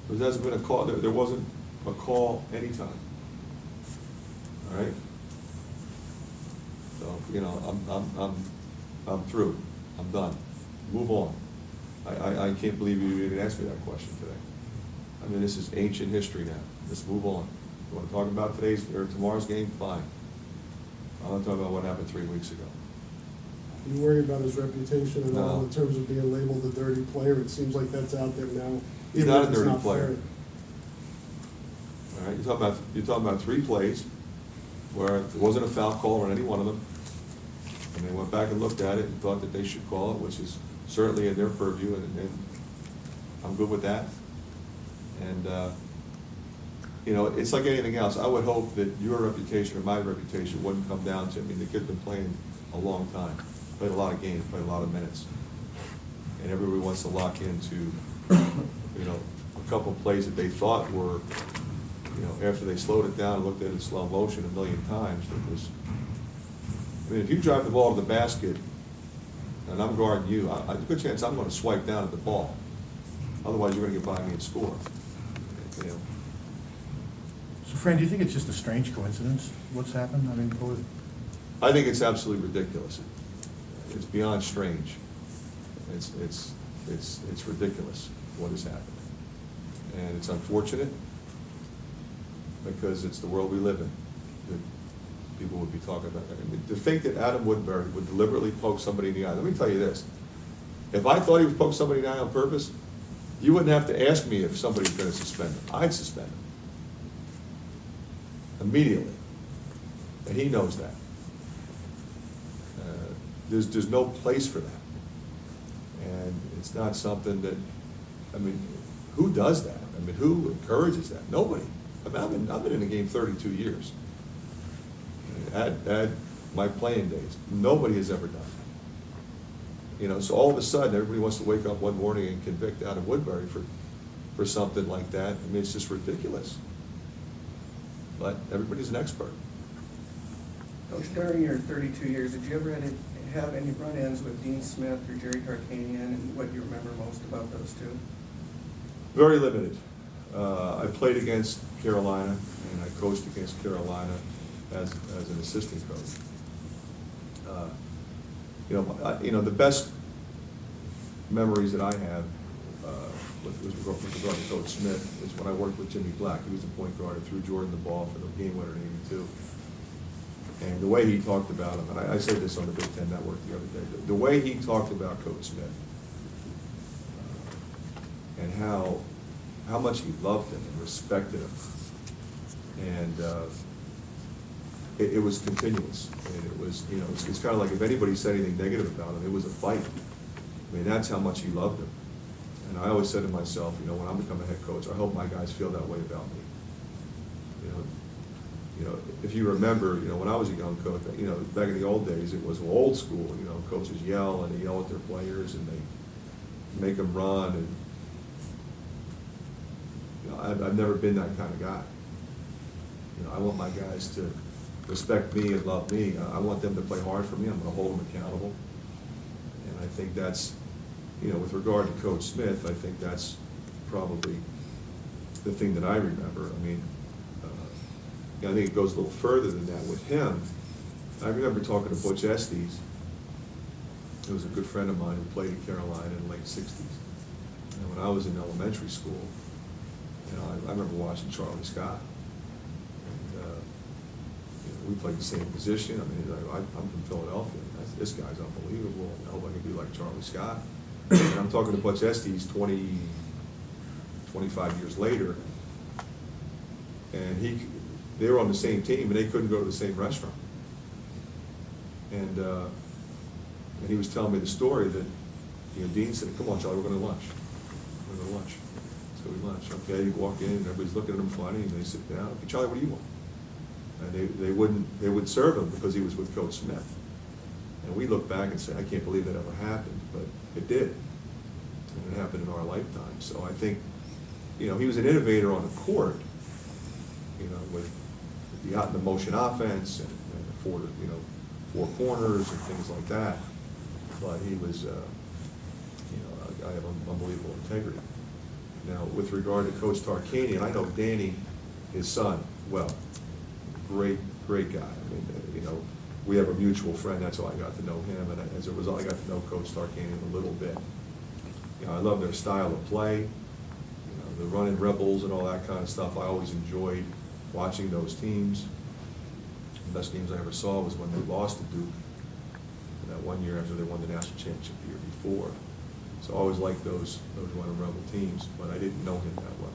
There hasn't been a call, there wasn't a call anytime. All right? So, you know, I'm through. I'm done. Move on. I can't believe you even asked me that question today. I mean, this is ancient history now. Let's move on. You want to talk about today's or tomorrow's game? Fine. I want to talk about what happened 3 weeks ago. Do you worry about his reputation at all No. in terms of being labeled a dirty player? It seems like that's out there now. He's even not if a it's dirty not player. fair. All right, you're talking about 3 plays where there wasn't a foul call on any one of them, and they went back and looked at it and thought that they should call it, which is certainly in their purview, and I'm good with that. And you know, it's like anything else. I would hope that your reputation or my reputation wouldn't come down to, I mean, the kid's been playing a long time, played a lot of games, played a lot of minutes, and everybody wants to lock into, you know, a couple of plays that they thought were, you know, after they slowed it down and looked at it in slow motion a million times, that was, I mean, if you drive the ball to the basket and I'm guarding you, I a good chance I'm going to swipe down at the ball. Otherwise, you're going to get by me and score. You know. So, Fran, do you think it's just a strange coincidence, what's happened? I mean, I think it's absolutely ridiculous. It's beyond strange. It's ridiculous what has happened. And it's unfortunate because it's the world we live in that people would be talking about. I mean, to think that Adam Woodbury would deliberately poke somebody in the eye. Let me tell you this. If I thought he would poke somebody in the eye on purpose, you wouldn't have to ask me if somebody's going to suspend him. I'd suspend him. Immediately. And he knows that. There's no place for that. And it's not something that, I mean, who does that? I mean, who encourages that? Nobody. I mean, I've been in the game 32 years. At my playing days, nobody has ever done that. You know, so all of a sudden, everybody wants to wake up one morning and convict Adam Woodbury for something like that. I mean, it's just ridiculous. But everybody's an expert. Coach, during your 32 years, did you ever have any run-ins with Dean Smith or Jerry Tarkanian, and what do you remember most about those two? Very limited. I played against Carolina, and I coached against Carolina as an assistant coach. You know, the best memories that I have with regard to Coach Smith is when I worked with Jimmy Black. He was the point guard and threw Jordan the ball for the game winner in '82. And the way he talked about him, and I said this on the Big Ten Network the other day, the way he talked about Coach Smith and how much he loved him and respected him, and it was continuous. And it was, you know, it's kind of like if anybody said anything negative about him, it was a fight. I mean, that's how much he loved him. And I always said to myself, you know, when I become a head coach, I hope my guys feel that way about me. You know, if you remember, you know, when I was a young coach, you know, back in the old days, it was old school. You know, coaches yell and they yell at their players and they make them run. And you know, I've never been that kind of guy. You know, I want my guys to respect me and love me. I want them to play hard for me. I'm going to hold them accountable. And I think that's, you know, with regard to Coach Smith, I think that's probably the thing that I remember. I mean, I think it goes a little further than that with him. I remember talking to Butch Estes, who was a good friend of mine who played in Carolina in the late 60s. And when I was in elementary school, you know, I remember watching Charlie Scott. And you know, we played the same position. I mean, I'm from Philadelphia. This guy's unbelievable. I hope I can be like Charlie Scott. And I'm talking to Butch Estes 25 years later, and they were on the same team, and they couldn't go to the same restaurant. And he was telling me the story that, you know, Dean said, "Come on, Charlie, we're going to lunch. We're going to lunch." So we lunch. Okay, you walk in, and everybody's looking at him funny, and they sit down. "Okay, Charlie, what do you want?" And they would serve him because he was with Coach Smith. And we look back and say, "I can't believe that ever happened," but it did. And it happened in our lifetime. So I think, you know, he was an innovator on the court, you know, with the motion offense and the four corners and things like that. But he was, you know, a guy of unbelievable integrity. Now, with regard to Coach Tarkanian, I know Danny, his son, well, great guy. I mean, you know, we have a mutual friend, that's how I got to know him, and as a result, I got to know Coach Tarkanian a little bit. You know, I love their style of play, you know, the running rebels and all that kind of stuff. I always enjoyed watching those teams. The best games I ever saw was when they lost to Duke, and that one year after they won the national championship the year before. So I always liked those running rebel teams, but I didn't know him that well.